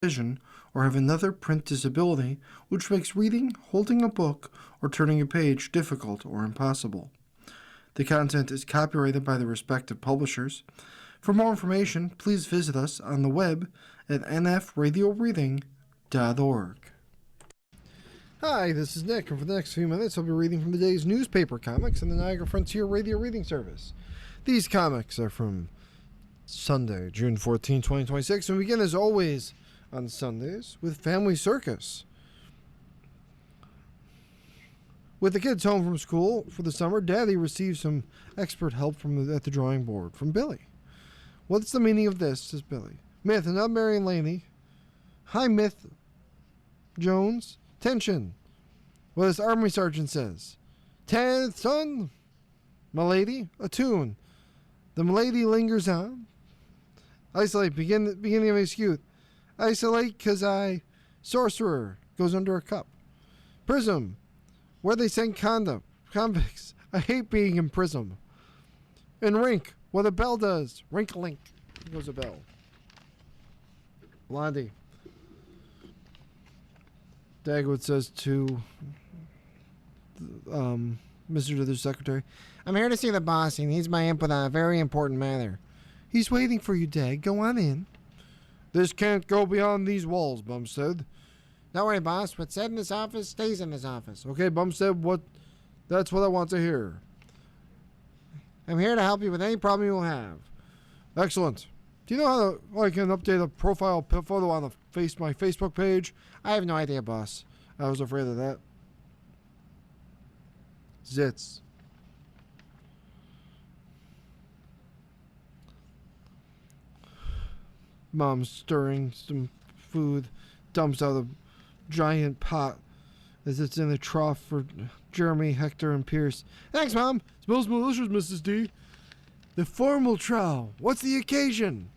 vision, or have another print disability which makes reading, holding a book, or turning a page difficult or impossible. The content is copyrighted by the respective publishers. For more information, please visit us on the web at nfradioreading.org. Hi, this is Nick, and for the next few minutes I'll be reading from the day's newspaper comics on the Niagara Frontier Radio Reading Service. These comics are from Sunday, June 14, 2026, and we begin as always on Sundays with Family Circus. With the kids home from school for the summer, Daddy receives some expert help at the drawing board from Billy. What's the meaning of this, says Billy. Myth, and not Mary and Laney. Hi, Myth Jones. Tension. What this army sergeant says. 10th son, m'lady, a tune. The m'lady lingers on. Isolate, beginning of excuse. Isolate, 'cause I, sorcerer, goes under a cup. Prism, where they send convicts. I hate being in prism. And rink, what a bell does. Rink-a-link, goes a bell. Blondie. Dagwood says to Mr. the Secretary, I'm here to see the boss. He needs my input on a very important matter. He's waiting for you, Dag. Go on in. This can't go beyond these walls, Bumstead. Don't worry, boss. What's said in this office stays in this office. Okay, Bumstead, that's what I want to hear. I'm here to help you with any problem you will have. Excellent. Do you know how I can update a profile photo on my Facebook page? I have no idea, boss. I was afraid of that. Zits. Mom's stirring some food, dumps out a giant pot as it's in a trough for Jeremy, Hector, and Pierce. Thanks, Mom. Smells delicious, Mrs. D. The formal trowel. What's the occasion?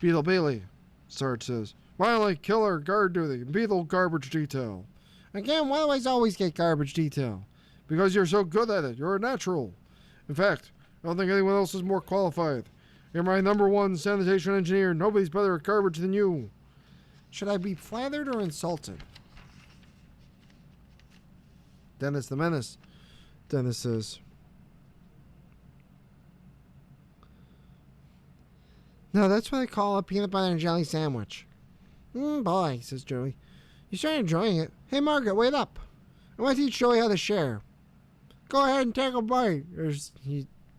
Beetle Bailey, Sarge says. Violent killer, guard duty, Beetle garbage detail. Again, why do I always get garbage detail? Because you're so good at it. You're a natural. In fact, I don't think anyone else is more qualified. You're my #1 sanitation engineer. Nobody's better at garbage than you. Should I be flattered or insulted? Dennis the Menace. Dennis says. No, that's what I call a peanut butter and jelly sandwich. Boy, says Joey. You start enjoying it. Hey, Margaret, wait up. I want to teach Joey how to share. Go ahead and take a bite.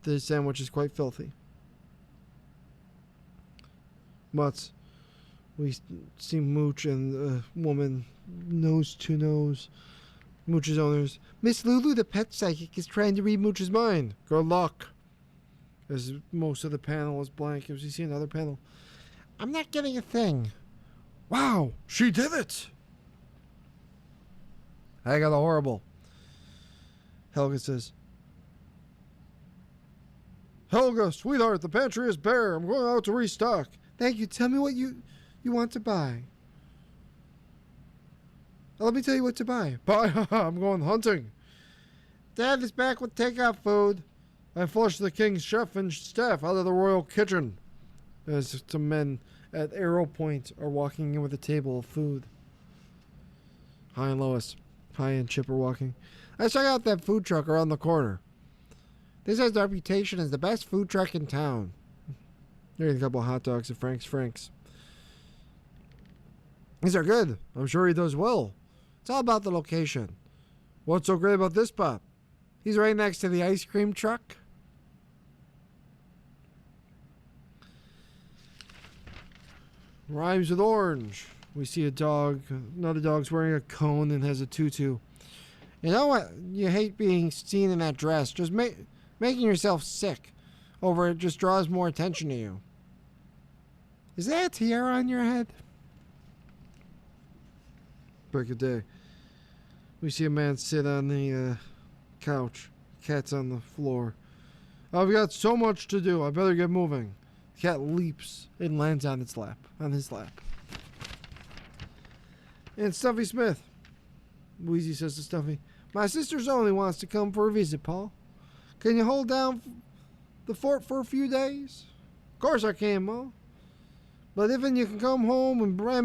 The sandwich is quite filthy. Mutz. We see Mooch and the woman nose to nose. Mooch's owners. Miss Lulu, the pet psychic, is trying to read Mooch's mind. Good luck. As most of the panel is blank. As you see another panel. I'm not getting a thing. Wow, she did it. I got a horrible. Helga says. Helga, sweetheart, the pantry is bare. I'm going out to restock. Thank you. Tell me what you want to buy. Let me tell you what to buy. Buy? I'm going hunting. Dad is back with takeout food. I flushed the king's chef and staff out of the royal kitchen. As some men at Arrow Point are walking in with a table of food. Hi and Lois. Hi and Chip are walking. Let's check out that food truck around the corner. This has the reputation as the best food truck in town. There's a couple of hot dogs at Frank's. These are good. I'm sure he does well. It's all about the location. What's so great about this spot? He's right next to the ice cream truck. Rhymes with orange. We see a dog. Another dog's wearing a cone and has a tutu. You know what? You hate being seen in that dress. Just making yourself sick over it just draws more attention to you. Is that a tiara on your head? Break a day. We see a man sit on the couch. Cat's on the floor. I've got so much to do. I better get moving. The cat leaps and lands on his lap. And Stuffy Smith. Wheezy says to Stuffy, my sister's only wants to come for a visit, Paul. Can you hold down the fort for a few days? Of course I can, Ma. But if you can come home and